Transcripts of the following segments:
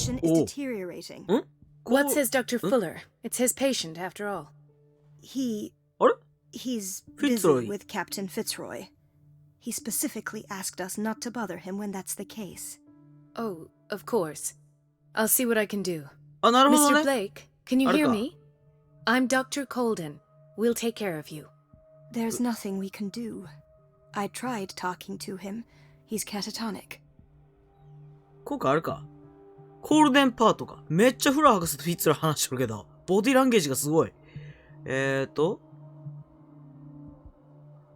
condition is deteriorating. What says Dr. Fuller? It's his patient, after all. He's busy with Captain Fitzroy. He specifically asked us not to bother him when that's the case. Oh, of course. I'll see what I can do. なるほどね。 Mr. Blake, can you hear me? I'm Dr. Colden. We'll take care of you. There's nothing we can do. I tried talking to him. He's catatonic. 効果あるか。コールデンパートか。めっちゃフラー博士とフィッツラー話してるけど、ボディランゲージがすごい。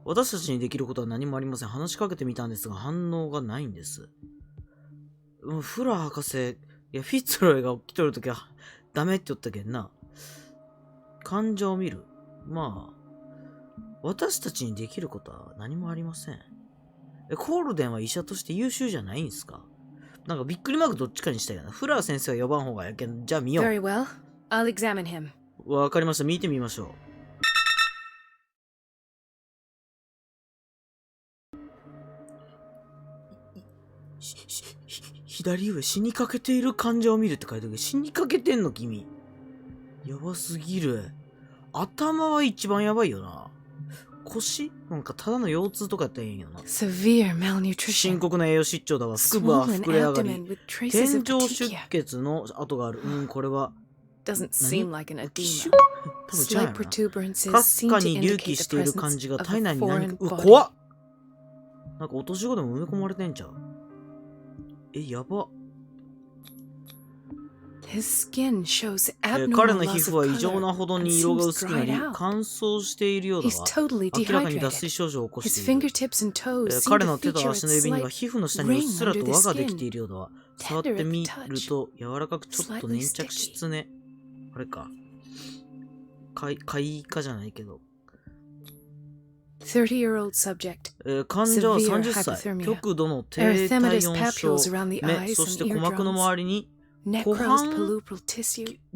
私たちにできることは何もありません。話しかけてみたんですが、反応がないんです。フラー博士、いや、フィッツロイが起きとるときは、ダメって言ったけんな。感情を見る。まあ、私たちにできることは何もありません。コールデンは医者として優秀じゃないんすか？なんかびっくりマークどっちかにしたいな。フラー先生は呼ばん方がやけん。じゃあ見よう。Very well. I'll examine him. わかりました。見てみましょう。左上、死にかけている患者を見るって書いてあるけど、死にかけてんの君。やばすぎる。頭は一番やばいよな。腰なんかただの腰痛とかやったらいいんよな。深刻な栄養失調だわ。腹部は膨れ上がり、天井出血の跡がある。これは。Doesn't seem like an edema. 多分ちゃうやな。かすかに隆起している感じが体内に何か、怖っ！なんか落とし子でも埋め込まれてんちゃう？やば。彼の皮膚は異常なほどに色が薄くなり、乾燥しているようだわ。明らかに脱水症状を起こしている。彼の手と足の指には皮膚の下にうっすらと輪ができているようだわ。触ってみると柔らかくちょっと粘着質ね。あれか。快化じゃないけど。患者は30歳。極度の低体温症、目、そして鼓膜の周りに湖畔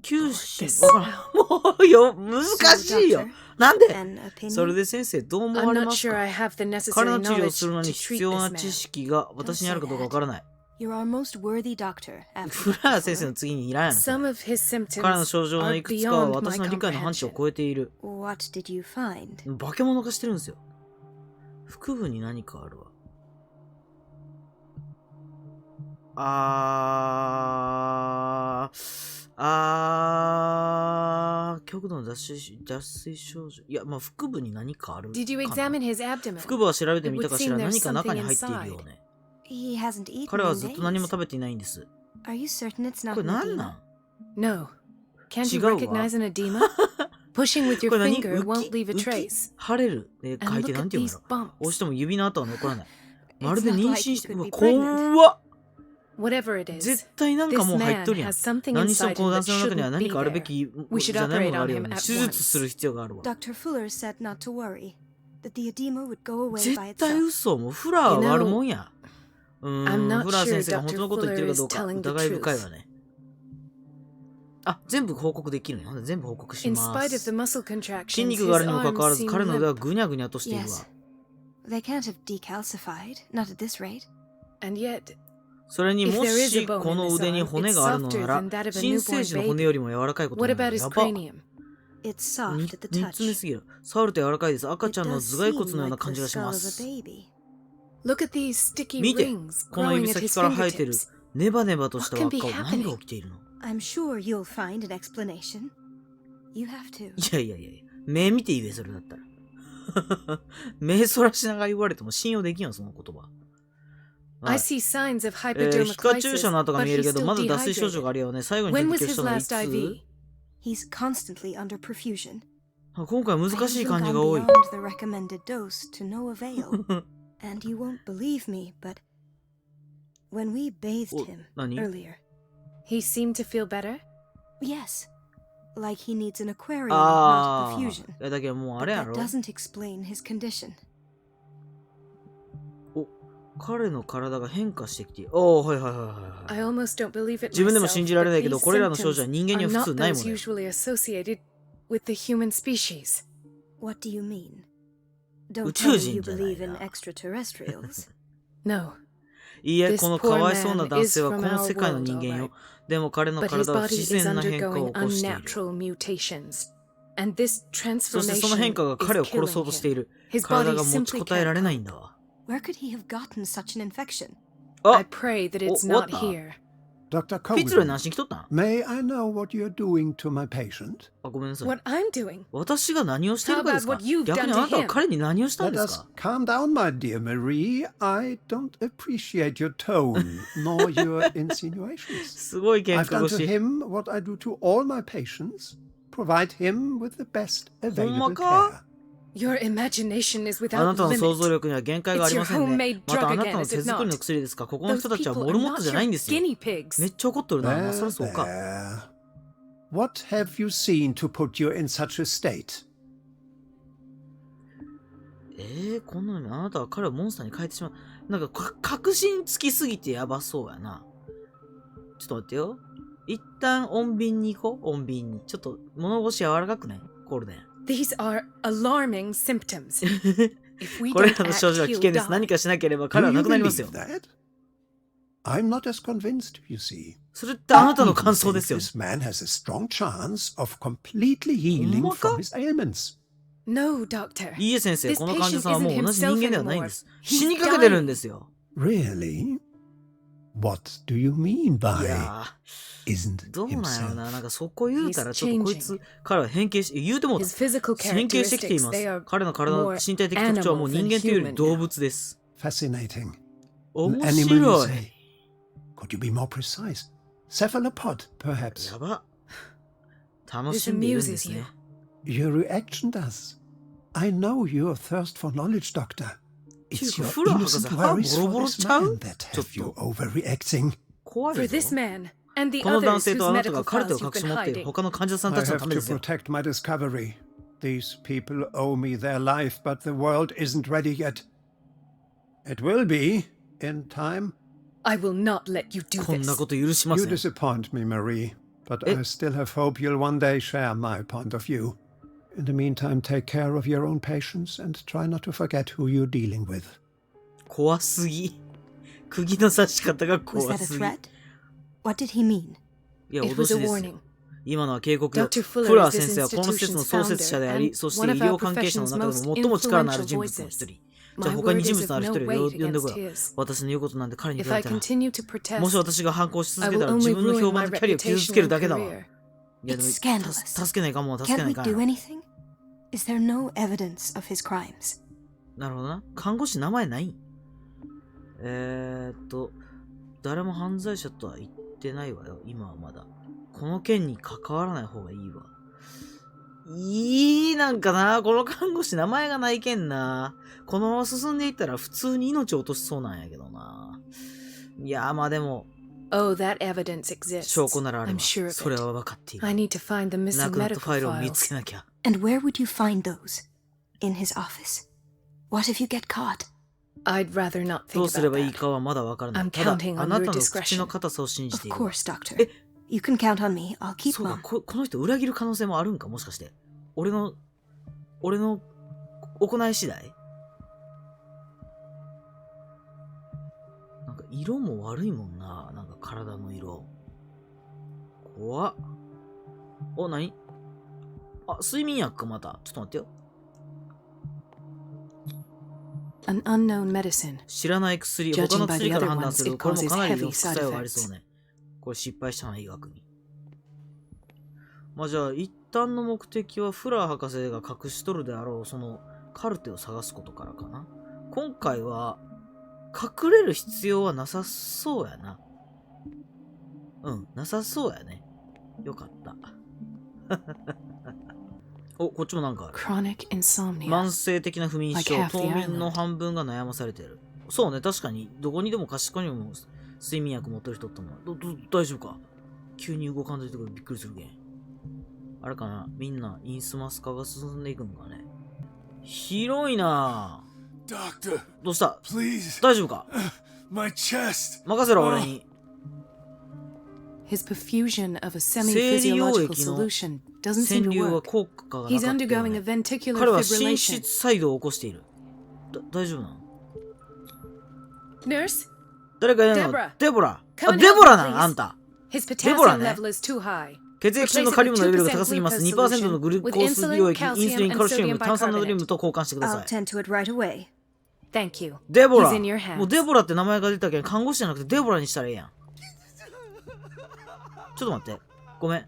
球腫。わからん。もうよ、難しいよ。なんで？それで先生どう思われますか？彼の治療をするのに必要な知識が私にあるかどうかわからない。フラー先生の次にいらんやろ。彼の症状のいくつかは私の理解の範疇を超えている。化け物化してるんですよ。腹部に何かあるわ。極度の脱水症状。いや、まあ、腹部に何かあるかな。腹部は調べてみたかしら。何か中に入っているよね。彼はずっと何も食べていないんです。これ何なん？違うわ。これ何？腫れる。書いてなんて言うの？押しても指の跡は残らない。まるで妊娠して、怖っ！絶対なんかもう入っとるやん。何にしてもこの男性の中には何かあるべきじゃないものがあるよね。手術する必要があるわ。絶対嘘。もうフラーは悪もんや。フラー先生が本当のこと言ってるかどうか疑い深いわね。全部報告できるの？全部報告します。筋肉があるにもかかわらず彼の腕はぐにゃぐにゃとしているわ。それにもしこの腕に骨があるのなら、新生児の骨よりも柔らかいことになる。やば。3つ目すぎる。触ると柔らかいです。赤ちゃんの頭蓋骨のような感じがします。見て、この指先から生えてるネバネバとした輪っかは何が起きているの？いや、目見て言え、それだったら。目そらしながら言われても信用できんよ、その言葉。皮下注射の跡が見えるけど、まだ脱水症状があるよね。最後に提供したのはいつ？今回難しい漢字が多い。And you won't believe me, but when we bathed him earlier, he seemed to feel better? Yes, like he needs an aquarium, not a perfusion. だけどもうあれやろ。 That doesn't explain his condition. 彼の体が変化してきて、はい。自分でも信じられないけど、これらの症状は人間には普通ないもんね。What do you mean? 宇宙人じゃないな。いいえ、このかわいそうな男性はこの世界の人間よ。でも彼の But his 体は body 自 is 然な変化を undergoing 起こしている。 unnatural mutations. And this そしてその変 transformation 化が彼を is 殺 killing そうとしてい him. る。 His 体 body が持ち simply こたえら can't れないんだわ。 Where could he have gotten such an infection? I あ、 pray that it's 終わっ not た。 here. Dr. フィッツロイ何 Colden, しに来とったん？ may I know what you're doing to my patient? あ、ごめんなさい。 What I'm doing? 私が何をしているかですか？ How about what you've 逆に done あなた to は him? 彼に何をしたんで Let す us か？ calm down, my dear Marie. I don't appreciate your tone, nor your insinuations. すごい喧 I've 嘩 done 腰。 to him what I do to all my patients. Provide him with the best available ほんまか？ care. Your imagination is あな without たの想像 limit. 力には限界がありません It's your ね。 homemade また drug あなた again, の is 手 it 作り not? の薬ですか？ここの Those 人たちは people モル are モット not じゃない your んですよ。 guinea pigs. めっちゃ怒っとるな。まあ、そりゃそうか。 What have you seen to put you in such a state? こんなのにあなたは彼をモンスターに変えてしまう。なんか確信つきすぎてやばそうやな。ちょっと待ってよ。一旦穏便に行こう。穏便に。ちょっと物腰柔らかくない？コールデン。These are alarming symptoms. If we これ don't らの症状は act, 危 he'll 険です。 die. 何かしなければ彼 Do は you 亡くなりますよ believe。that? I'm not as convinced, you see. それってあなたの I 感想 think ですよ。 this man has a strong chance of completely healing ほんまか？ from his ailments. No, doctor. いいえ先生、 This この患者さんはもう patient 同 isn't じ人間では himself ないんです。 anymore. 死にかけてるんですよ。 Really? What do you mean い by や isn't ー、どうなんやろ himself? な。なんかそこ言うたら He's ちょっとこいつ、彼は変形し、言うてもうた His physical 変形してきてい characteristics, ま they す are。 彼の体の more 身体的特徴はもう人間というより animal than 動物です。 Fascinating. An 面 animal, you 白い。 say? Could you be more precise? Cephalopod, perhaps. やば。楽しんでいるんですね。 Your reaction does. I know your thirst for knowledge, Doctor. It's ていう your かフラー博士 innocent 歯 worries ボロ for ボロ this ちゃう？ man that ちょっ have you と overreacting. 怖 For いぞ。 this man and the この男 others 性 whose とあなたが medical カルテを files 隠 you've し been 持っている hiding. 他の患者さん I たちの have ため to ですよ。 protect my discovery. These people owe me their life, but the world isn't ready yet. It will be, in time. I will not let you do こんな this. こと許しま You せん。 disappoint me, Marie, but I still have hope you'll one day share my point of view. In the meantime, take care of your own patients and try not to forget who you're dealing with. 怖すぎ。釘の刺し方が Was 怖 that a すぎ。 threat? What did he mean? いや、 It 脅 was し a ですよ warning. 今のは警告よ。 Dr. フ Fuller ラー is 先 this 生はこの施設の institution's 創設者であり、 founder そして and 医 one of 療 our 関係者の profession's 中でも most 最も力のある influential 人物の一 voices. 人。じゃ My あ他 word に人 is 物のあ of る no 一人を weight 呼んでこ against よ。 his. 私の言うことなんで彼に If 言わ I れたら。 continue to protest, もし私が反抗し I 続けた will ら自 only 分の ruin 評判 my とキャリアを傷つけ reputation るだ and けだわ。い career. やで It's も scandalous. 助けないかも助け Can't な we いかん do やろ。 anything? Is there no evidence of his crimes? なるほどな。看護師名前ないん？誰も犯罪者とは言ってないわよ。今はまだ。この件に関わらない方がいいわ。なんかな、この看護師名前がないけんな。このまま進んでいったら普通に命を落としそうなんやけどな。いや、まあでも、 Oh, that evidence exists. 証拠ならあれ I'm ば、 sure of それ it. は分かっている。 I need to find the な missing くなったファ medical イルを見つ files. けなきゃ。 And where would you find those? In his office? What if you get caught? I'd rather not ど think うすれ about ばいい that. かはまだ分からない。 I'm ただ、 counting on あな your たの discretion. 口の硬さを信じて Of いる。 course, Doctor. You can count on me. I'll keep そうか、 mum. この人裏切る可能性もあるんかもしかして。俺の行い次第なんか色も悪いもんな。なんか体の色。怖っ。お、何？あ、睡眠薬かまた。ちょっと待ってよ。 An unknown medicine. 知らない薬、 Judging 他の by 薬 the から other 判断 ones, する。 it これもかなり causes の heavy 副作用 side がありそうね。これ失敗したな、医学に。まあじゃあ、一旦の目的はフラー博士が隠しとるであろう、そのカルテを探すことからかな。今回は、隠れる必要はなさそうやな。うん、なさそうやね。よかった。お、こっちもなんかある。 Chronic insomnia. 慢性的な不眠症、 Like half the 冬眠の island. 半分が悩まされている。そうね、確かに、どこにでも賢いにも睡眠薬持ってる人っても大丈夫か？急に動かんといてくるびっくりするけん。あれかな、みんなインスマス化が進んでいくのかね。広いなぁ。 Doctor, どうした？ please. 大丈夫か？ My chest. 任せろ、俺に。 His perfusion of a 生理溶 semi-physiological 液の solution doesn't 洗 seem to 流は work. 効果がな He's かったよ undergoing ね a ventricular 彼は心 fibrillation. 室細動を起こしている。大丈夫なの？ Nurse, 誰かいないの？ Deborah. デボラ。 Come あ、 and デボラ help な me, の please. あんた。His デボラ potassium ね。 level is too high. 血液中のカリウムのレベルが高すぎます。2% のグルコース溶液、インスリン、カルシウム、炭酸ナトリウムと交換してくだ I'll さい。 tend to it right away. Thank you. デボラ He's in your hands. もうデボラって名前が出たけど、看護師じゃなくてデボラにしたらええやん。ちょっと待って。ごめん。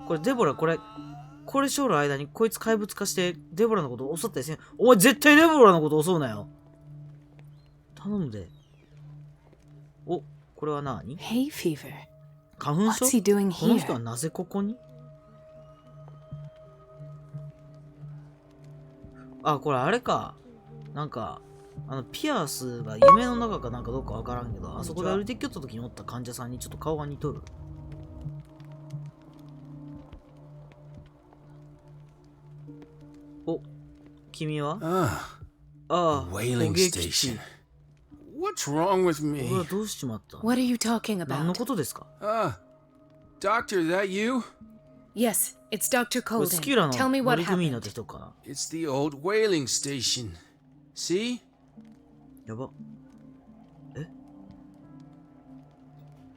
これデボラ、これ将来間にこいつ怪物化してデボラのことを襲ったりせん。お前絶対デボラのことを襲うなよ。頼むで。お、これは何？ Hay fever. 花粉症？ What's he doing この人 here? はなぜここに？あ、これあれか。なんか、ピアスが夢の中かなんかどうかわからんけど、あそこで歩いてきよった時におった患者さんにちょっと顔が似とる。お、君は？ああ、捕 Whaling 鯨基 station. 地。 What's wrong with これ me? はどうしちまった？ What are you talking 何の about? ことですか？ Doctor, that you? Yes, it's Dr. これ Colden. スキュラの Tell me 乗 what 組員だっ happened. た人か。 It's the old whaling station. See? やば。こ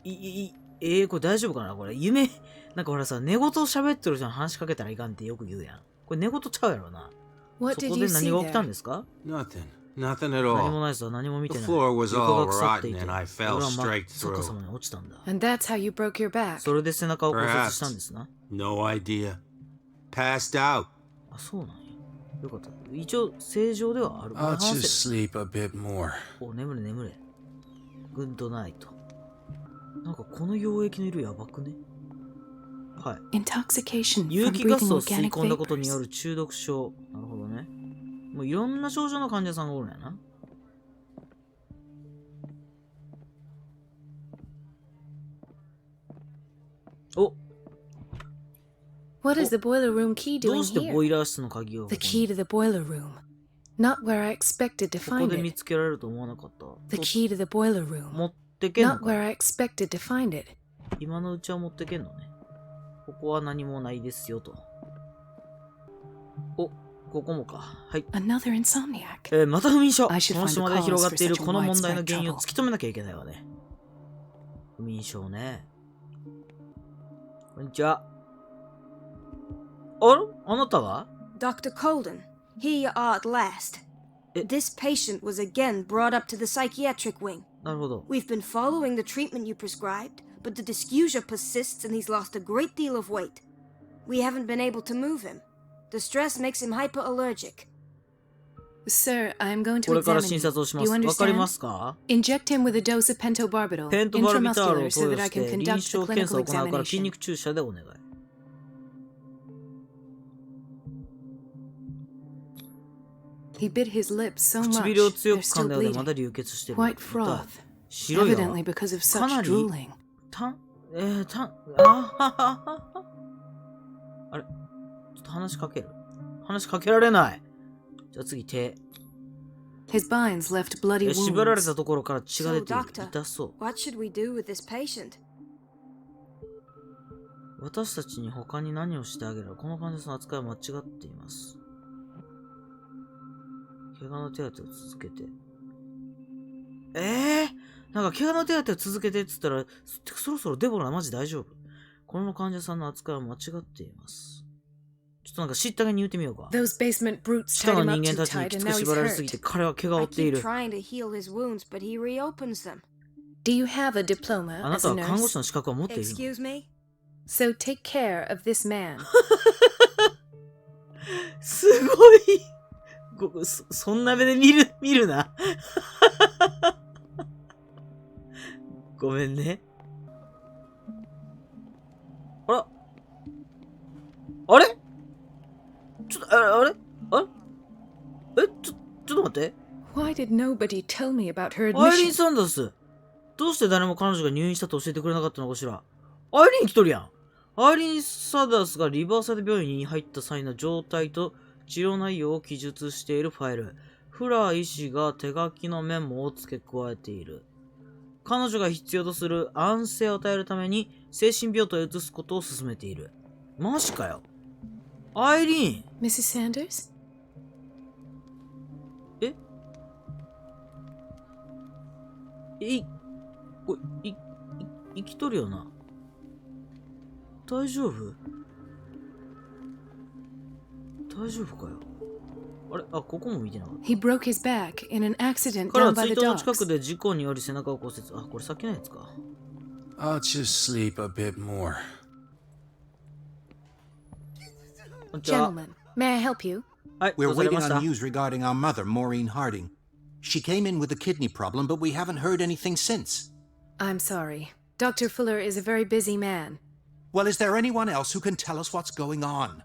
れ大丈夫かなこれ。夢、なんかほらさ、寝言喋ってる人に話しかけたらいかんってよく言うやん。これ寝言ちゃうやろな。そ What こ did で you 何 see が起きたん there? ですか？ Nothing. Nothing at 何も all. ないですわ。何も見て The ない。 floor was 床 all が腐ってい rotten て、 and I 俺 fell は真っ straight 逆 through. さまに落ちたんだ。 And that's how you broke your back. それで背中を骨折したんですな。 No idea. Passed out. あ、そうなんや。よかった。一応、正常ではある。 I'll 話 just せる。 sleep a bit more. お、眠れ眠れ。グッドナイト。なんかこの溶液の色やばくね？はい。 Intoxication 有 from 機ガス breathing を吸い organic 込んだことによ vapors. る中毒症。なるほどね。もういろんな症状の患者さんがおるんやな。お、 What is the boiler room key ど doing うしてボ here? イラー室の鍵を The ここ key に to the boiler room. Not where I expected to ここ find で見 it. つけられると思わなかった。 The key to the boiler room. 持ってけんの Not か where I expected to find it. 今のうちは持ってけんのね。ここは何もないですよと。お、ここもか。はい。 Another insomniac. また不眠症。こ I should の find the 島で広が cause っている for such a この問題の widespread 原因を trouble. 突き止めなきゃいけないわね。不眠症ね。こんにちは。あなたは？ Dr. Colden, here you are at last. This patient was again brought up to the psychiatric wing. なるほど。 We've been following the treatment you prescribed, but the dysgeusia persists and he's lost a great deal of weight. We haven't been able to move him. The stress makes him hyperallergic. Sir, I am going こ to れから examine 診 you. 察をしま Do す。 you わかりま understand? すか？ Inject him with a dose of pentobarbital ペントバルビタールを intramuscular 投 so 与 that I して can 臨 conduct 床 the 検査を clinical 行うから筋 examination. 肉注射でお願い。He bit his lips so much, 唇を強 they're く噛ん still だようでま bleeding. だ流血してる。 White 痛い froth, 白いわ。 evidently because of か such なり drooling. あれちょっと話しかける？話しかけられない。じゃあ次手。 His binds left bloody 縛られ wounds. たところから血が出 So, ている。 doctor, 痛そう。 what should we do with this patient? 私たちに他に何をしてあげる？この患者さんの扱いは間違っています。怪我の手当てを続けて。なんか怪我の手当てを続けてって言ったら、そろそろデボラマジ大丈夫？この患者さんの扱いは間違っています。ちょっとなんか知ったげに言うてみようか。 Those basement brutes 地 tied 下の him 人 up 間 too たちに tight き and つく now he's 縛られすぎて hurt. 彼は怪我を I 負ってい keep る。 trying to heal his wounds, but he reopens them. Do you have a diploma あな as た a は看護 nurse? 師の資格を持っているの？ Excuse me? So take care of this man. すごい。そんな目で見るな。ごめんね。あれちょっと、あれちょっと待って。 Why did nobody tell me about her アイリーン・ admission? サンダース。どうして誰も彼女が入院したと教えてくれなかったのかしら。アイリーン来とるやん。アイリーン・サンダースがリバーサイド病院に入った際の状態と治療内容を記述しているファイル。フラー医師が手書きのメモを付け加えている。彼女が必要とする安静を与えるために精神病棟へ移すことを進めている。マジかよ。アイリーン。 Mrs. Sanders? 生きとるよな。大丈夫大丈夫かよ。あれあ、ここも見てなかった。He broke his back in an accident 彼は down 追 by the 悼の近 docks. くで事故により背中を骨折。あ、これさっきのやつか。I'll just sleep a bit more. こんにちは。 Gentlemen, may I help you? はい、 We're どうされ waiting ました on news regarding our mother, Maureen Harding. She came in with a kidney problem, but we haven't heard anything since. I'm sorry. Dr. Fuller is a very busy man. Well, is there anyone else who can tell us what's going on?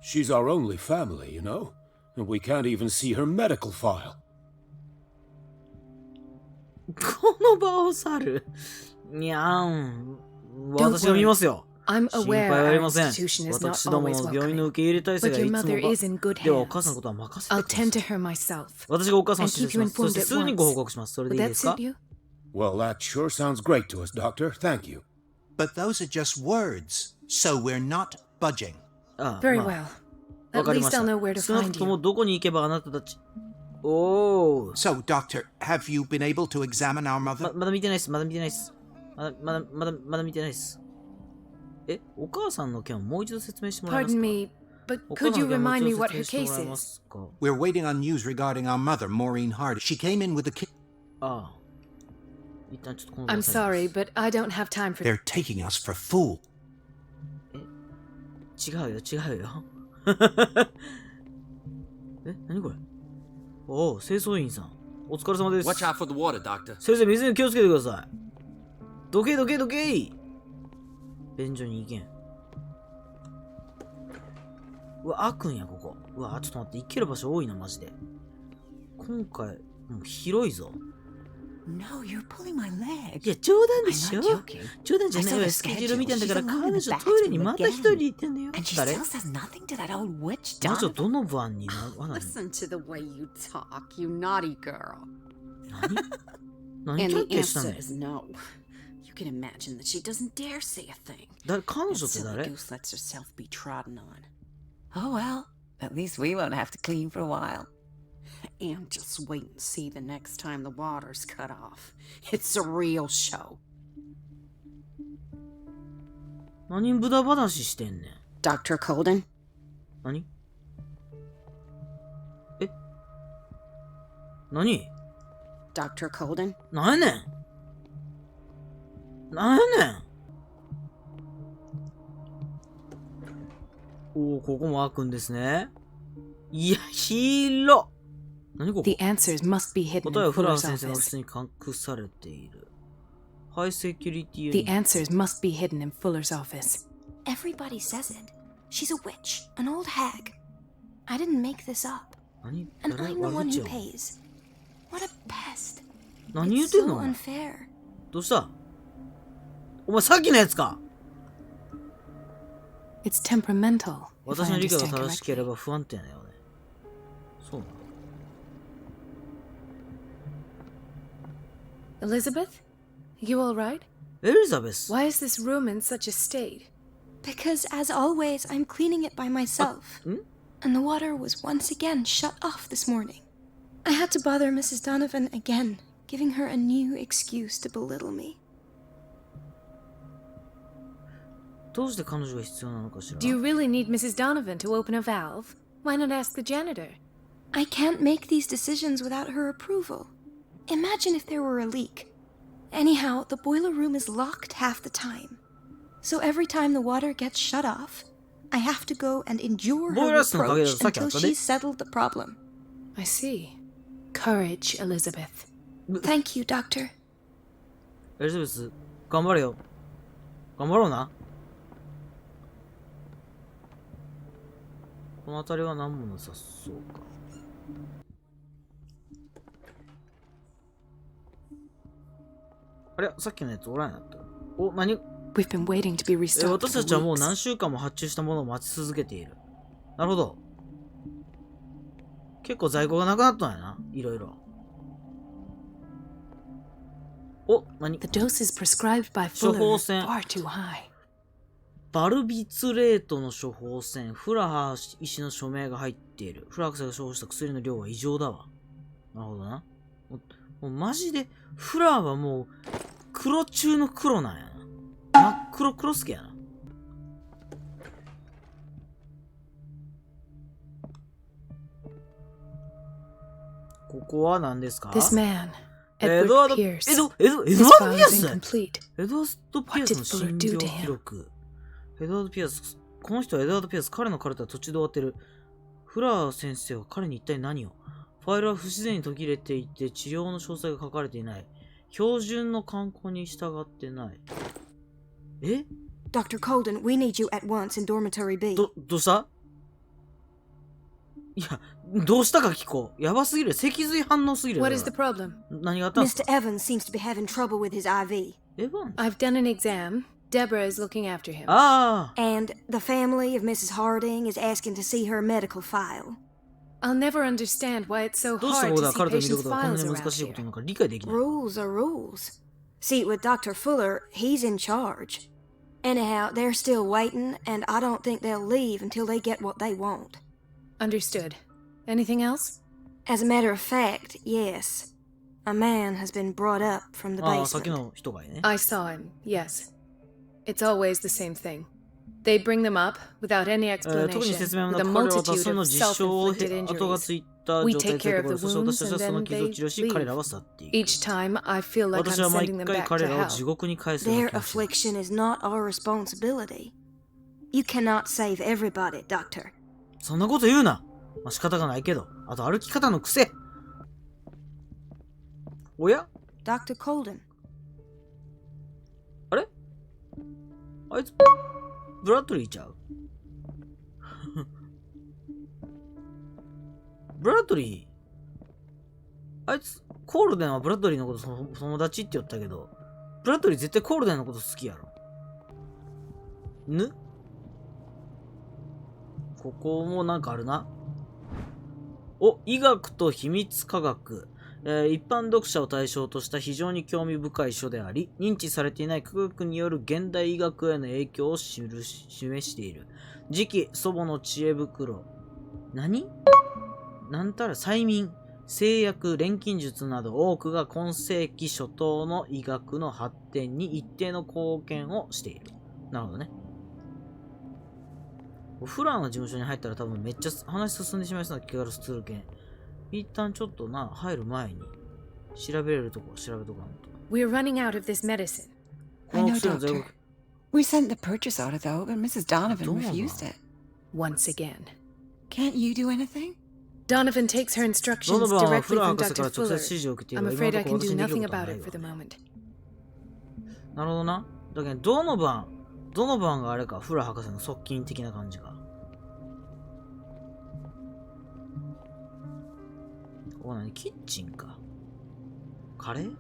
She's our only family, you know, and we can't even see her medical file. この場を去る。にゃーん。私が見ますよ。 I'm 心 aware 配はあ our りません。 institution is not 私ども always の病院の welcoming. 受け入れ体制 But がい your つも mother is in good ではお母さん hands. のことは任せて I'll ください。 tend to her myself. 私がお母さんを And 指 keep 示し you ます。そ informed して at すぐにご報 once. 告します。それで Would いい that ですか suit you? Well, that sure sounds great to us, Doctor. Thank you. But those are just words, so we're not budging. ああ Very まあ well. わ At かりま least した I'll know where to 少なく find とも you. どこに行けばあなたたち。おー。 So, Doctor, have you been able to examine our mother? まだ見てないです。まだ見てないです。まだ見てないです。え、お母さんの件をもう一度説明してもらえます Pardon か me, but お母さ could ん you の件をもう remind 一 me 度 what 説 her 明してもら case えま is? すか We're waiting on news regarding our mother, Maureen Harding. She came in with a kidney. ああ。一旦ちょっとこの I'm sorry, but I don't have time for They're taking us for fool. 違うよ、違うよ。え、何これおお、清掃員さん。お疲れ様です。 Watch out for the water, Doctor. 先生、水に気をつけてください。どけどけどけ便所に行けん。うわ、開くんや、ここ。うわ、ちょっと待って、行ける場所多いな、マジで。今回、もう広いぞ。No, you're pulling my leg. いや、冗談でし I'm ょ not joking. 冗談じゃない I saw わ。 the スケジュール見たんだ schedule. から、 She's alone 彼 in the 女トイレに bathroom また一人 again. 行ってんだよ。 And she 誰 still says nothing to that old witch, 魔女 Donovan. どの番に罠に Listen to the way you talk, you naughty girl. 何 And キャッ the キャしたね answer is no. You can imagine that she doesn't dare say a thing. 彼 That 女って silly 誰 goose lets herself be trodden on. Oh well, at least we won't have to clean for a while. And just wait and see the next time the water's cut off. It's a real show. 何無駄話してんねん。 Dr. Colden? 何え何 Dr. Colden? なんやねんなんやねんおお、ここも開くんですね。いや、広っ何ここ The answers must be hidden 答え in はフラン Fuller's 先生のオフィ office. スに隠されている。ハイセキュリティユ The ニット answers must be hidden in Fuller's office. Everybody says it. She's a witch, an old hag. I didn't make this up. 何 And 誰 I'm the 悪 one 口 who やん pays. What a pest. 何言う It's てん so のお前 unfair. どうしたお前さっきのやつか It's temperamental. If 私 I の理解が understand 正しけれ correctly. ば不安定だよね。そうなの Elizabeth? You all right? エリザベス Why is this room in such a state? Because, as always, I'm cleaning it by myself. And the water was once again shut off this morning. I had to bother Mrs. Donovan again, giving her a new excuse to belittle me. どうして彼女が必要なのかしら Do you really need Mrs. Donovan to open a valve? Why not ask the janitor? I can't make these decisions without her approval. Imagine if there were a leak. Anyhow, the boiler room is locked half the time. So every time the water gets shut off, I have to go and endure her ボイラー室の鍵だと reproach さっきあ until ったね she's settled the problem. I see. Courage, Elizabeth. Thank you, Doctor. エリザベス、頑張れよ。頑張ろうな。この辺りは何もなさそうか。あれさっきのやつおらんやったお、何 We've been waiting to be restocked 私たちは for もう weeks. 何週間も発注したものを待ち続けている。なるほど。結構在庫がなくなったんやな。いろいろ。お、何 The doses prescribed by 処 Fuller 方 are 箋 far too high. バルビツレートの処方箋、フラハ医師の署名が入っている。フラ博士が処方した薬の量は異常だわ。なるほどな。もうマジで、フラはもう、黒中の黒なんやな。真っ黒黒すけやな。ここは何ですか？ This man, エドワー Edward ド・Pierce. エドワード・ピ His ア file ス is incomplete. エドワード・ピアスの What did 診 Fuller do 療 to him? 記録。エドワード・ピアス。この人はエドワード・ピアス。彼のカルテは途中で終わってる。フラー先生は彼に一体何を？ファイルは不自然に途切れていて治療の詳細が書かれていない。標準の慣行に従ってない。え？ Dr. Colden, we need you at once in dormitory B. どうした？いや、どうしたか聞こう。やばすぎる。脊髄反応すぎる。 What is the problem? 何があったんです Mr. か？ Evans seems to be having trouble with his IV. エヴァン I've done an exam. Deborah is looking after him. ああ。 And the family of Mrs. Harding is asking to see her medical file. I'll never understand why it's so どうして hard ここで to は see 彼と見る patients' ことがこんな files に around 難しいこ here. となんか理解できない。 Rules are rules. See, with Dr. Fuller, he's in charge. Anyhow, they're still waiting, and I don't think they'll leave until they get what they want. Understood. Anything else? As a matter of fact, yes. A man has been brought up from the ああ、さっき basement. の人がいね。 I saw him, yes. It's always the same thing. They bring them up without any 特に explanation, 説明も with な a く彼らは multitude その of 実証を self-inflicted 後が injuries. ついた We 状態 take で care こ of ろ the そして私た wounds ちは and その then 傷を治療 they し彼ら leave. は去っていく。 Each time I feel like 私 I'm は毎 sending them 回 back 彼 to らを地 hell. 獄に返すような Their 気がする。 affliction is not our responsibility. You cannot save everybody, Doctor. そんなこと言うな。まあ、仕方がないけど。あと歩き方の癖。おや？ Dr. Colden. あれ？あいつ、ブラッドリーちゃう？ブラッドリー、あいつ、コールデンはブラッドリーのこと友達って言ったけど、ブラッドリー絶対コールデンのこと好きやろ。ここもなんかあるな。お、医学と秘密科学。一般読者を対象とした非常に興味深い書であり、認知されていない科学による現代医学への影響を示している。次期祖母の知恵袋。何？なんたら催眠、製薬、錬金術など多くが今世紀初頭の医学の発展に一定の貢献をしている。なるほどね。フラーの事務所に入ったら多分めっちゃ話進んでしまいそうな気がするけん。一旦ちょっとな、入る前に調べれるとこ調べとかんと。We're running out of this medicine. I know, Doctor. We sent the purchase order, though, but Mrs. Donovan refused it. Once again. Can't you do anything? Donovan takes her ド instructions ノバンは directly フラー from 博士から Dr. 直接 Fuller. 指示を受けている I'm が、 afraid 今 I のとこ can ろ私 do にできる nothing ことは about ない it for the わ。 moment. なるほどな。だけど、ドノバンがあれか、フラー博士の側近的な感じか。ここ何？キッチンか。カレー？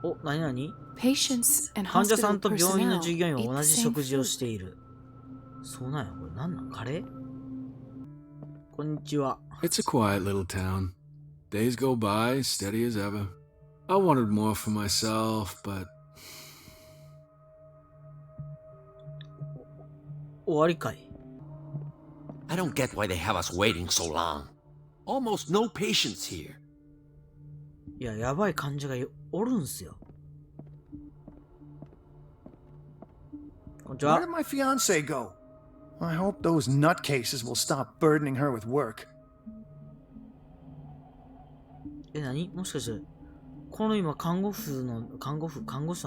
お、何々？ Patients and 患者さ hospital んと病院の personnel 従業員 eat は同 the じ same 食事を food. している。そうなんや、これ何なん？カレー？こんにちは。 It's a quiet little town. Days go by, steady as ever. I wanted more for myself, but 終わりかい。 I don't get why they have us waiting so long. Almost no patients here. いや、やばい患者がおるんすよ。こんにち Where は。 did my fiance go? I hope those nutcases will stop burdening her with work. 何？もしかして、この今、看護師の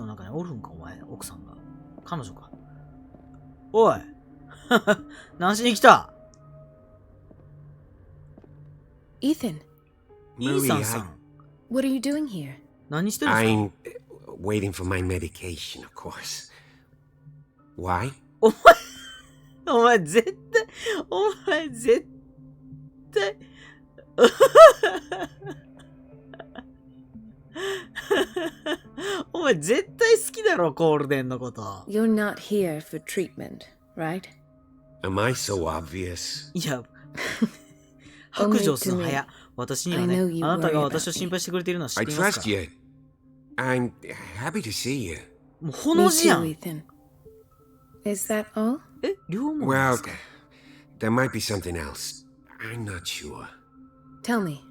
中におるんか、お前、奥さんが。彼女か。おい何しに来た？ Ethan, イーサンさん。 what are you doing here? 何してるんですか？ I'm waiting for my medication, of course. Why? お前絶対お前絶対好きだろ、コールデンのこと。 You're not here for treatment, right? Am I so obvious? いや、白状するの早。私にはね、 I know you あなたが worry 私を about 心配してくれているのは知っ I ていますか trust you. I'm happy to see you. もうほの Me 字や too, ん。 Ethan. Is that all? え、両思いで Well, すか？ there might be something else. I'm not sure. Tell me.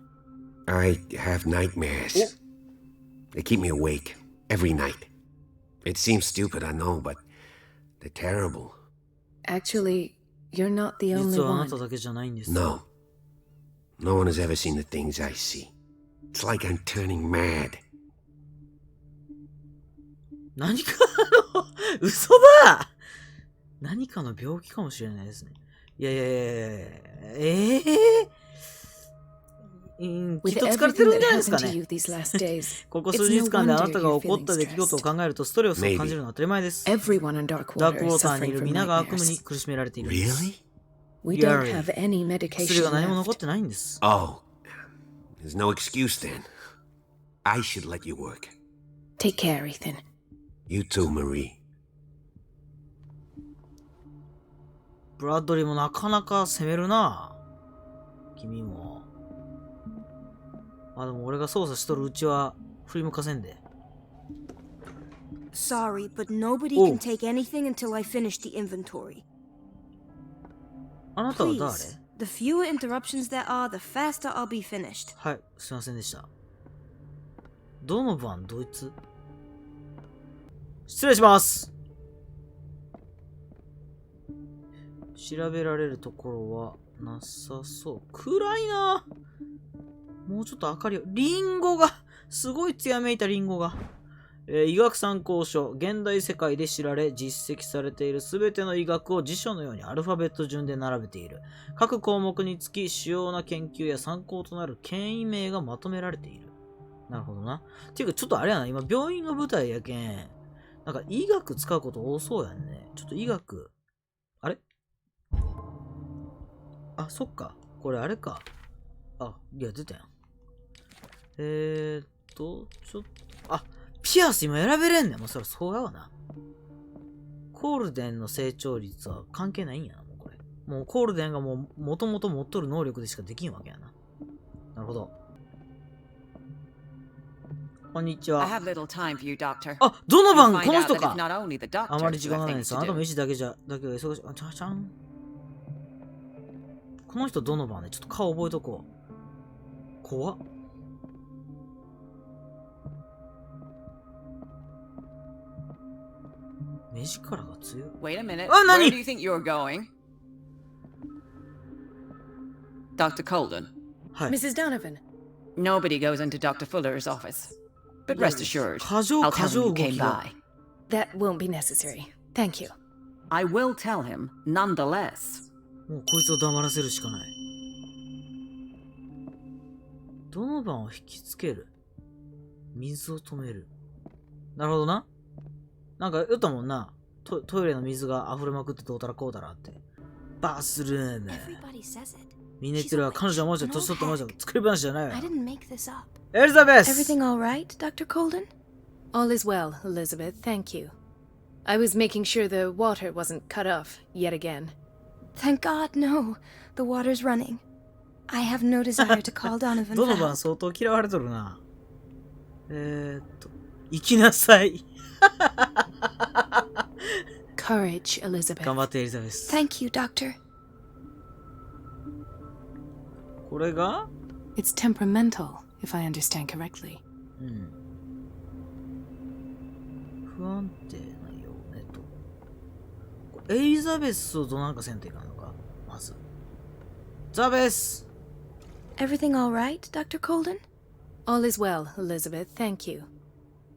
I have nightmares. They keep me awake every night. It seems stupid, I know, but they're terrible. Actually, you're not the only 実はあ one. なただけじゃないんです。 No. No one has ever seen the things I see. It's like I'm turning mad. 何かの嘘だ。何かの病気かもしれないですね。いやいやいやいや、きっと疲れてるんじゃないですかね。ここ数日間であなたが起こった出来事を考えるとストレスを感じるのは当たり前です。ダークウォーターにいる皆が悪夢に苦しめられているんです。Really?薬が何も残ってないんです。Oh. There's no excuse then. I should let you work. Take care, Ethan. You too, Marie. ブラッドリーもなかなか攻めるな。君も。でも俺が操作しとるうちは振り向かせんで。Sorry, but nobody can take anything until I finish the inventory. あなたは誰？ Please, the fewer interruptions there are, the faster I'll be finished. はい、すいませんでした。どの番ドイツ？失礼します。調べられるところはなさそう。暗いな。もうちょっと明かりを。リンゴがすごい艶めいたリンゴが。医学参考書。現代世界で知られ、実績されているすべての医学を辞書のようにアルファベット順で並べている。各項目につき主要な研究や参考となる権威名がまとめられている。なるほどな。っていうか、ちょっとあれやな。今、病院が舞台やけん。なんか、医学使うこと多そうやんね。ちょっと医学。あれ？あ、そっか。これあれか。あ、いや、出たやん。ちょっと、あ、ピアス今選べれんねん。もうそりゃそうやわな。コールデンの成長率は関係ないんやな、もうこれ。もうコールデンがもともと持っとる能力でしかできんわけやな。なるほど。こんにちは。あ、どの番この人か。あまり時間がないんです。あなたも医師だけが忙しい。ちゃん。この人どの番ね。ちょっと顔覚えとこう。怖っ。目力が強い。Wait a minute. あ、何 Where do you think you're going? Dr. Colden. はい。 Mrs. Donovan. Nobody goes into Dr. Fuller's office. But rest assured, 過剰 I'll tell him you 動 came きが。 by. That won't be necessary. Thank you. I will tell him, nonetheless. もうこいつを黙らせるしかない。どの番を引きつける？水を止める。なるほどな。なんか言ったもんな。トイレの水が溢れまくってどうたらこうたらって。バスルーム。みんな言ってるわ。彼女はもうちょっと年取ったもうちょっと作り話じゃないわ。エリザベス Everything all right, Dr. Colden? All is well, Elizabeth. Thank you. I was making sure the water wasn't cut off yet again. Thank God, no. The water's running. I have no desire to call Donovan どの for 番 help. 相当嫌われとるな。行きなさい。Courage, Elizabeth. 頑張ってエリザベス。 Thank you, Doctor. これが It's temperamental, if I understand correctly. うん。不安定なよねと。エリザベスをどなんかせんといかんのかまず。ザベス Everything all right, Dr. Colden? All is well, Elizabeth. Thank you.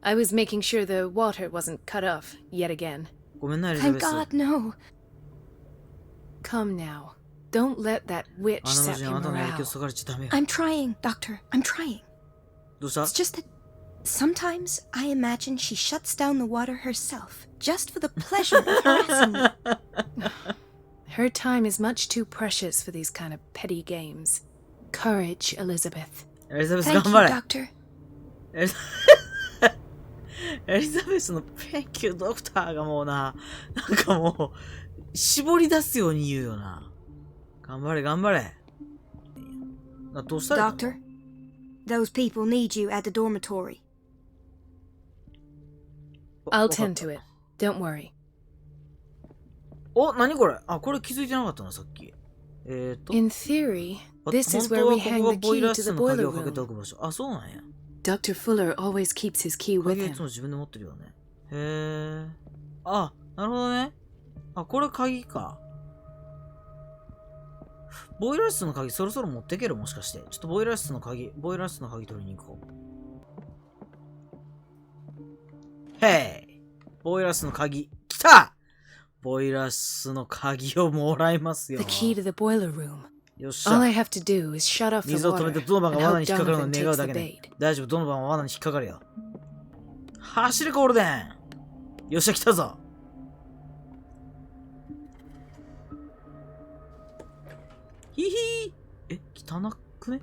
I was making sure the water wasn't cut off yet again. ごめんな、エリザベ Thank ス。 God, no. Come now. Don't let that witch あの sap 人 your あなたの影響 morale. 下がれちゃダメよ。 I'm trying, Doctor. I'm trying. どうした It's just that sometimes I imagine she shuts down the water herself, just for the pleasure of harassing me. Her time is much too precious for these kind of petty games. Courage, Elizabeth. エリザベス Thank 頑 you, 張れ。 Doctor. エリザベスのThank you, ドクターがもうな、なんかもう、絞り出すように言うよな。頑張れ、頑張れ。どうしたらいいの Doctor, those people need you at the dormitory. I'll tend to it. Don't worry. お、何これあ、これ気づいてなかったな、さっき。In theory, this is where we hang the key to the boiler かけてお room. く場所。あ、そうなんや。 Dr. Fuller always keeps his key 鍵 with はいつ him. も自分で持ってるよね。へえ。あ、なるほどね。あ、これ鍵か。ボイラー室の鍵そろそろ持ってけるもしかして。ちょっとボイラー室の鍵取りに行こう。へい。ボイラー室の鍵。来た！ボイラー室の鍵をもらいますよ。The key to the boiler room. よっし All ゃ。 I have to do is shut off the 水を止め water てドノバン and が罠 help に引っかかるのを Donovan 願う takes だ the けで。 bait. 大丈夫、ドノバンは罠に引っかかるよ。走れゴールデン！よっしゃ、来たぞ。ヒヒー。汚くね？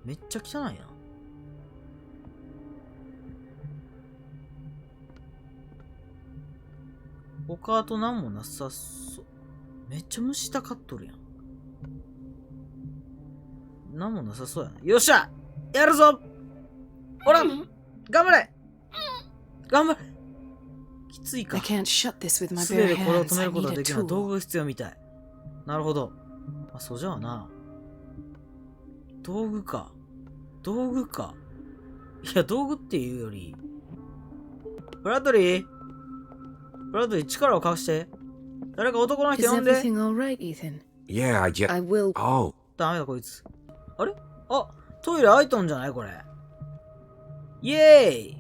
めっちゃ汚いな。他あと何もなさそう。めっちゃ虫たかっとるやん。何もなさそうやな。よっしゃ！やるぞ！ほら！頑張れ！頑張れ！きついか。 I can't shut this with my 素手 bare でこれを hands. 止め I ること need は a できない。道 tool. 具が必要みたい。なるほど。あ、そうじゃあな。道具か。道具か。いや、道具っていうより。ブラッドリー力を貸して。誰か男の人 Is 呼んで。 everything all right, Ethan? Yeah, I just. I will. Oh, ダメだこいつ。あれ？あ、トイレ開いとんじゃないこれ。イエーイ！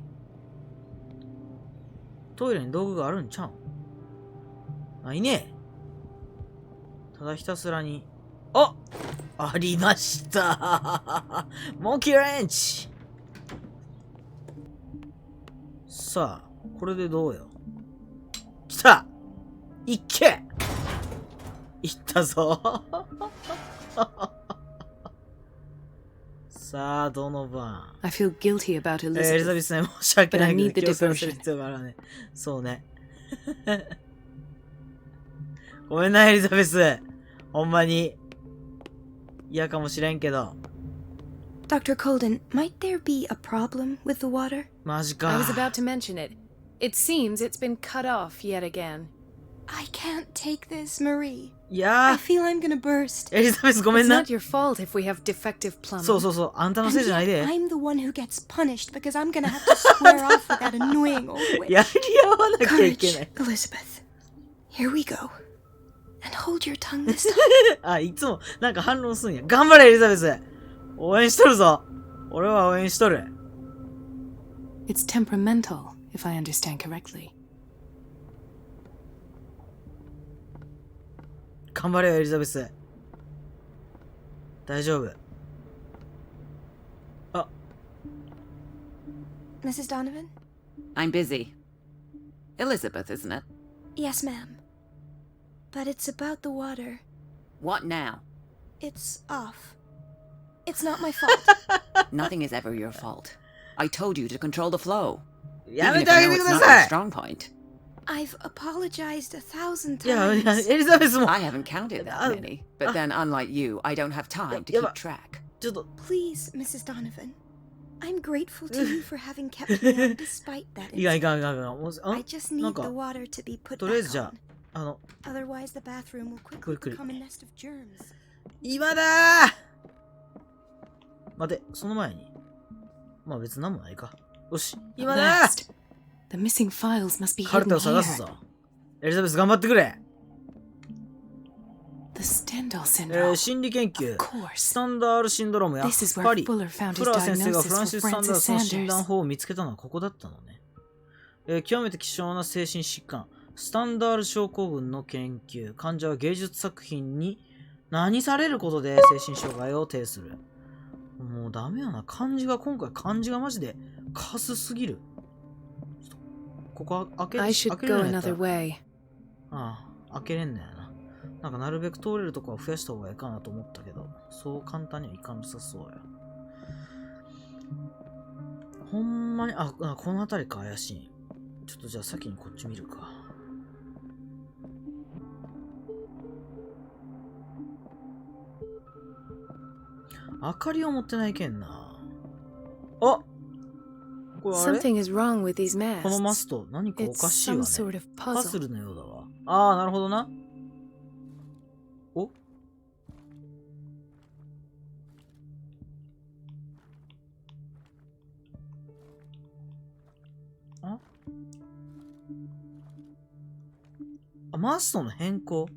トイレに道具があるんちゃうん？ないね。ただひたすらに。あ！ありましたモンキーレンチ。さあ、これでどうよ。来た！いっけ！いったぞさあ、どの番 I feel guilty about エリザベ Elizabeth. スね、申し訳ない But I need け the ど、気をつける diversion. 必要があるね。そうね。ごめんな、エリザベス。ほんまに。嫌かもしれんけど。Dr. Colden, might there be a problem with the water? マジか。 I was about to mention it. It seems it's been cut off yet again. I can't take this, Marie. いや I ー、 feel I'm gonna burst. エリザベスごめ It's んな。 not your fault if we have defective plumbing. そうそうそう、あんたの And せいじゃない yet で。 I'm the one who gets punished because I'm gonna have to square off with that annoying old witch. やり合わなきゃいけ Courage, ない。 Elizabeth. Here we go. And hold your tongue this time. あ、いつもなんか反論すんや。頑張れ、エリザベス。応援しとるぞ。俺は応援しとる。 It's temperamental, if I understand correctly. 頑張れよ、エリザベス。大丈夫。あ、 Mrs. Donovan? I'm busy. Elizabeth, isn't it? Yes, ma'am. But it's about the water. What now? It's off. It's not my fault. Nothing is ever your fault. I told you to control the flow. や Even め if てあ I げ know て it's くだ not さ your い。 strong point. I've apologized 1,000 いや、いや、 times. エリザベスも。 I haven't counted that many. But then, unlike you, I don't have time to Yeah, keep but- track. ちょっと、 Please, Mrs. Donovan. I'm grateful to you for having kept me on despite that いかんい incident. かんいかんいかん。もう I あ just なん need the か、 water to be put とりあえず back じゃ on. あ、Otherwise, the bathroom will quickly Quickly. become a nest of germs. 今だー待て、その前に。まあ別になんもないか。よし、 At 今だー last. The missing files must be カル hidden テを探す here. ぞ。エリザベス頑張ってくれ。 The Stendhal syndrome. 心理研究 Of。course. スタンダールシンドロームやっ This is where ぱり Fuller found フ his ラー先生が diagnosis フラン for シス・サンダー Francis スの診断 Sanders. 法を見つけたのはここだったのね。極めて希少な精神疾患、スタンダール症候群の研究。患者は芸術作品に何されることで精神障害を呈する。もうダメやな。今回漢字がマジでカスすぎる。ちょっとここ開け I should 開けれ go るんやった another ら way. ああ、開けれんのやな。なんかなるべく通れるとこは増やした方がいいかなと思ったけど、そう簡単にはいかんさそうや。ほんまに、この辺りか怪しい。ちょっとじゃあ先にこっち見るか。明かりを持ってないけんな。あ、これあれ Something is wrong with these このマ masks. スト何かお It's かしいわ some ね。 sort of パズ puzzle. ルのようだわ。ああ、なるほどな。おマストの変更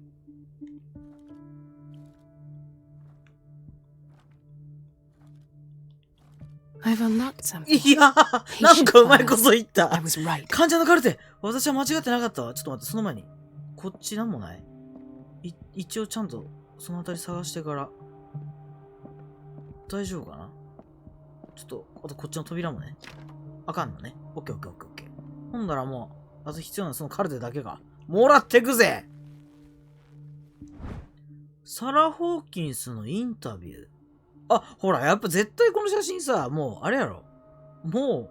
I've unlocked something. いやー、なんかうまいこと言った。I was right. 患者のカルテ、私は間違ってなかったわ。ちょっと待って、その前に。こっちなんもない？一応ちゃんとそのあたり探してから。大丈夫かな？ちょっと、あとこっちの扉もね。あかんのね。オッケーオッケーオッケーオッケー。ほんだらもう、あと必要なそのカルテだけか。もらってくぜ！サラ・ホーキンスのインタビュー。あ、ほら、やっぱ絶対この写真さ、もう、あれやろ。もう、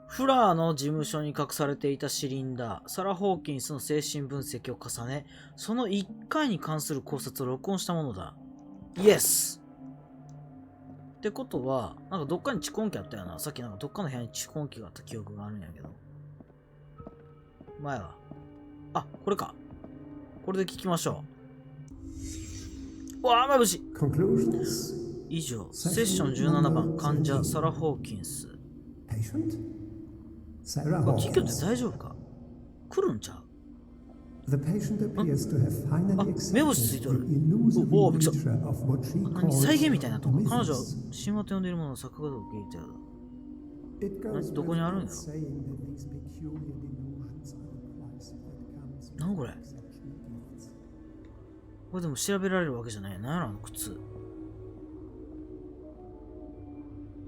フラーの事務所に隠されていたシリンダー、サラ・ホーキンスの精神分析を重ね、その1回に関する考察を録音したものだ。イエス！ってことは、なんかどっかに蓄音機あったよな。さっきなんかどっかの部屋に蓄音機があった記憶があるんやけど。前は。あ、これか。これで聞きましょう。わあ、まぶしい。以上、セッション17番、患者、サラ・ホーキンス。実況って大丈夫か？来るんちゃう？あ、目星ついとる。おお、びっくりした。何、再現みたいなとこ。彼女は神話と呼んでいるものを作画で受け入れたようだ。どこにあるんやろ？何これ？これでも調べられるわけじゃない。何やろ、あの靴。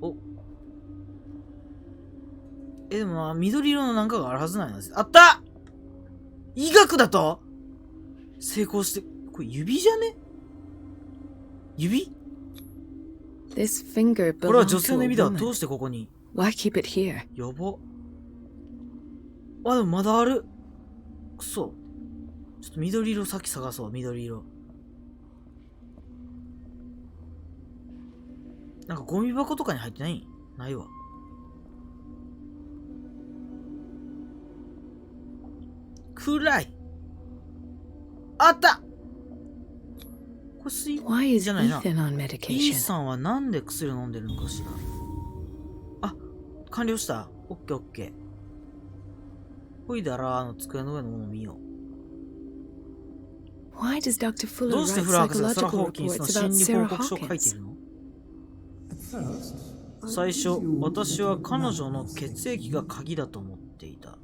お。でもまあ、緑色のなんかがあるはずなんです。あった！医学だと？成功して、これ指じゃね？指？これは女性の指だ。どうしてここに？ Why keep it here? やば。あ、でもまだある。くそ。ちょっと緑色さっき探そう。緑色。なんかゴミ箱とかに入ってない？ないわ。暗い。あった！これ水分じゃないな。E さんはなんで薬を飲んでるのかしら。あ、完了した。オッケーオッケー。ほいだら、机の上のものを見よう。どうしてフラー博士がサラ・ホーキンスの心理報告書を書いているの？最初、私は彼女の血液が鍵だと思っていた。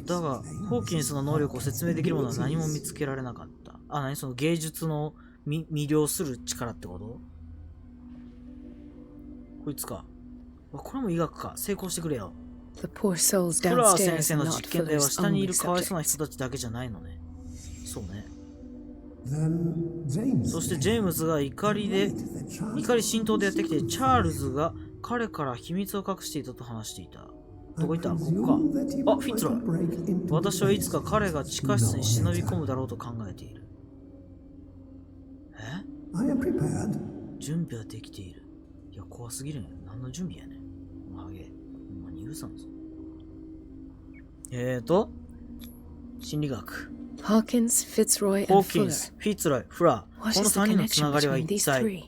だが、ホーキンスの能力を説明できるものは何も見つけられなかった。あ、何その芸術の魅了する力ってこと？こいつか。これも医学か。成功してくれよ。フラー先生の実験では下にいるかわいそうな人たちだけじゃないのね。そうね。そしてジェームズが怒り浸透でやってきて、チャールズが彼から秘密を隠していたと話していた。どこ行った？ここか。あ、フィッツロイ。私はいつか彼が地下室に忍び込むだろうと考えている。準備はできている。いや、怖すぎるね。何の準備やねん。ハゲ。ほんまに許さんぞ。心理学。ホーキンス、フィッツロイ、フラー。この3人のつながりは一体。フィ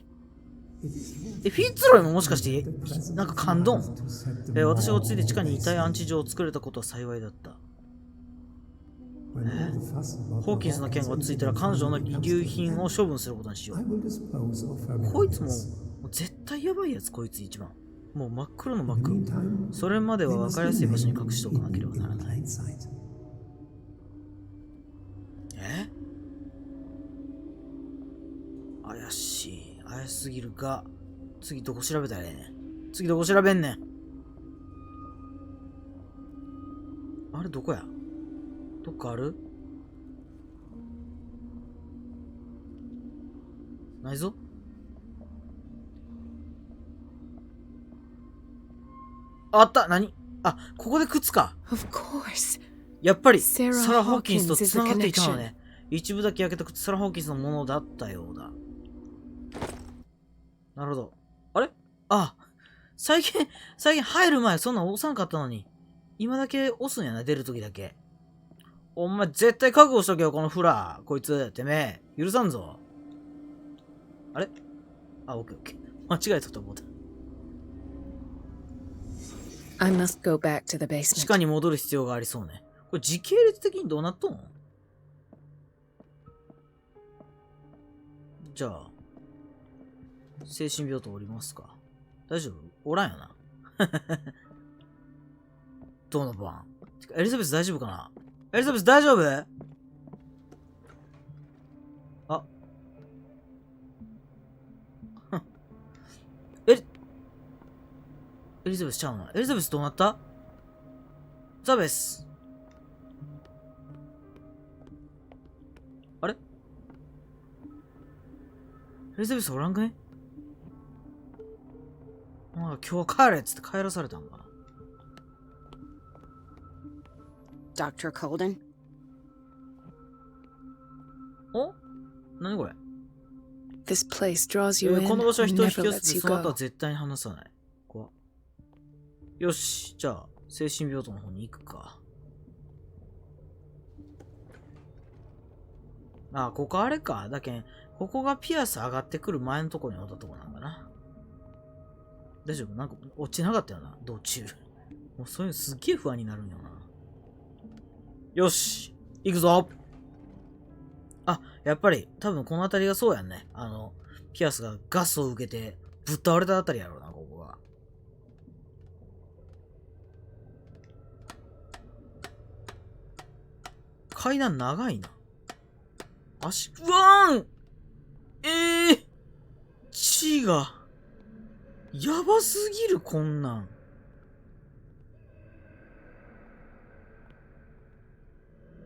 ッツロイももしかして、なんか感動？私が落ち着いて地下に遺体安置所を作れたことは幸いだった。ホーキンスの件が落ち着いたら彼女の遺留品を処分することにしよう。こいつもう絶対やばいやつ、こいつ一番。もう真っ黒の真っ黒。それまでは分かりやすい場所に隠しておかなければならない。怪しい。怪しすぎるが、次どこ調べたらええねん。次どこ調べんねん。あれどこや？どっかある？ないぞ。あった！何？あ、ここで靴か。やっぱり、サラ・ホーキンスと繋がっていたのね。一部だけ焼けた靴、サラ・ホーキンスのものだったようだ。なるほど。あれ？あ、最近入る前そんなん押さんかったのに。今だけ押すんやな、出るときだけ。お前絶対覚悟しとけよ、このフラー。こいつ、てめえ。許さんぞ。あれ？あ、オッケーオッケー。間違えたと思った。地下に戻る必要がありそうね。これ時系列的にどうなっとん？じゃあ、精神病棟降りますか。大丈夫？おらんよな。ドノバン。エリザベス大丈夫かな？エリザベス大丈夫？あ。エリザベスちゃうな。エリザベスどうなった？ザベス。あれ？エリザベスおらんくね？なんか今日帰れっつって帰らされたんかな。Dr. Colden? お？何これ？ This place draws you in この場所は人を引き and 寄 never せ lets て you その後 go. は絶対に離さない。怖っ。よし、じゃあ精神病棟の方に行くか。あ、ここあれか。だけん、ここがピアス上がってくる前のところにおったとこなんだな。大丈夫？なんか落ちなかったよな、道中。もうそういうのすっげえ不安になるんよな。よし、行くぞ。あ、やっぱり、多分この辺りがそうやんね。ピアスがガスを受けて、ぶっ倒れたあたりやろうな、ここが。階段長いな。足、うわーん！血が、やばすぎる、こんなん。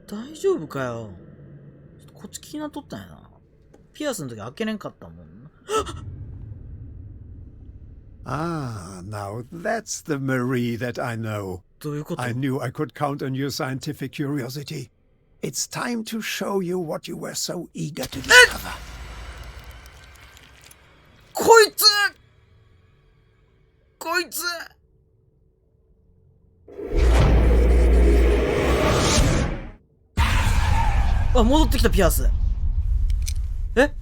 大丈夫かよ。ちょっとこっち気になっとったんやな。ピアスの時開けれんかったもんな。Ah, now that's the Marie that I know. どういうこと？ I knew I could count on your scientific curiosity. It's time to show you what you were so eager to discover. こいつ！あ、戻ってきたピアス。え？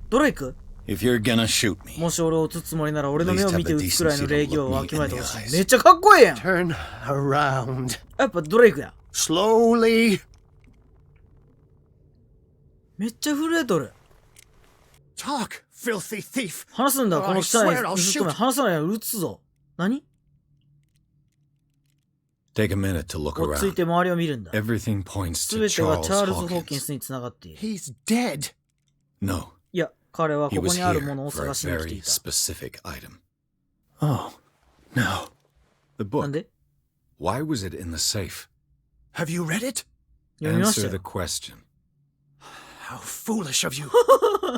ドレイク？ If you're gonna shoot me, もし俺を撃つつもりなら俺の目を見て撃つくらいの礼儀をわきまえてほしい。めっちゃかっこいいやん。 Turn around. やっぱドレイクや。 Slowly. めっちゃ震えとる。 Talk, filthy thief. 話すんだ、この汚い I swear I'll ずっと shoot. 前。話さないよ、撃つぞ。何？ take a minute to look 落ち着い around. て周りを見るんだ。 Everything points す to べてがチャールズ・ホー Charles キン Hawkins. スにつながっている。 He's dead. No, いや、彼は he ここ was にある here ものを for a 探しに来て very いた。 specific item. Oh, no. The なん book. で？ Why was it in the safe? Have you read it? 読みまし Answer た the よ。 question. How foolish of you.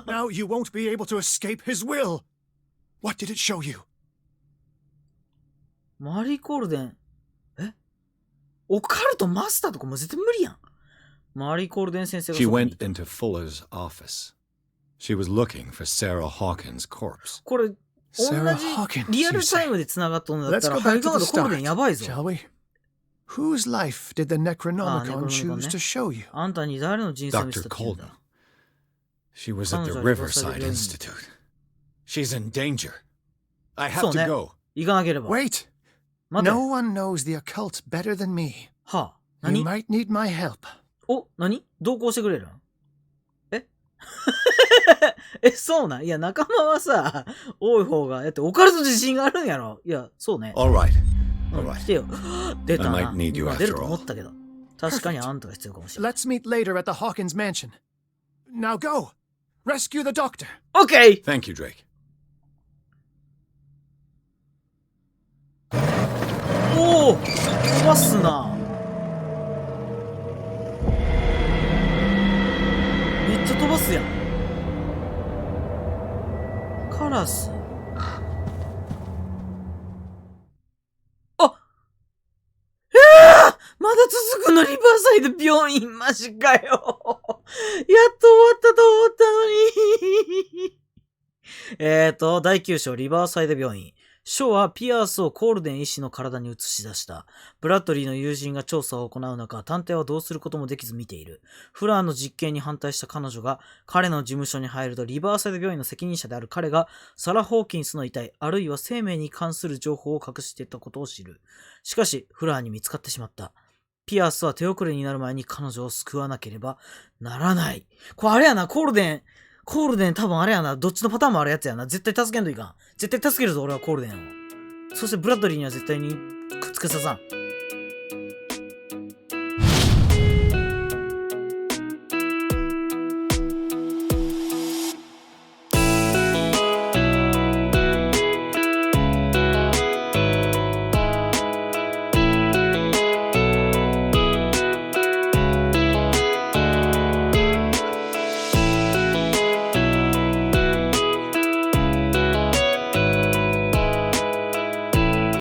Now you won't be able to escape his will. What did it show you? マリー・コールデン。オカルトマスターとかもう絶対無理やん。マリー・コールデン先生が She そこに went into Fuller's office. She was looking for Sarah Hawkins' corpse. これ、同 Sarah じ Hawkins, リアル you タイ say. ムで繋がっとんだった Let's ら、 go ハ back リガ to ー the ド・コールデン start, やばいぞ。 shall we? Whose life did the Necronomicon Necronomicon choose ね。 to show you? あんたに誰の人生を見せ Dr. たって言うん Colden. だ。 She was at the 彼女はリバーサイ Riverside ド病院に。 Institute. She's in danger. I そ have う to ね。 go. 行かなければ。 Wait. 待て。 No one knows the occult better than me. はあ、 You 何？ might need my help. お、何？同行してくれるん？そうなん？いや、仲間はさ、多い方が、オカルト自信があるんやろ。いや、そうね。 All right. うん All right. 来てよ。出た I な。 might need you 今出る after と all. 思ったけど。確かにあんたが必要かもしれない。 Let's meet later at the Hawkins mansion. Now go. Rescue the doctor. OK! Thank you, Drake. おお飛ばすな。めっちゃ飛ばすやん。カラス。あまだ続くのリバーサイド病院マジかよ。やっと終わったと思ったのに。第9章リバーサイド病院。ショーはピアースをコールデン医師の体に移し出した。ブラッドリーの友人が調査を行う中、探偵はどうすることもできず見ている。フラーの実験に反対した彼女が彼の事務所に入ると、リバーサイド病院の責任者である彼がサラ・ホーキンスの遺体、あるいは生命に関する情報を隠していたことを知る。しかし、フラーに見つかってしまった。ピアースは手遅れになる前に彼女を救わなければならない。これあれやな、コールデンコールデン多分あれやな。どっちのパターンもあるやつやな。絶対助けんといかん。絶対助けるぞ、俺はコールデンを。そしてブラッドリーには絶対にくっつけささん。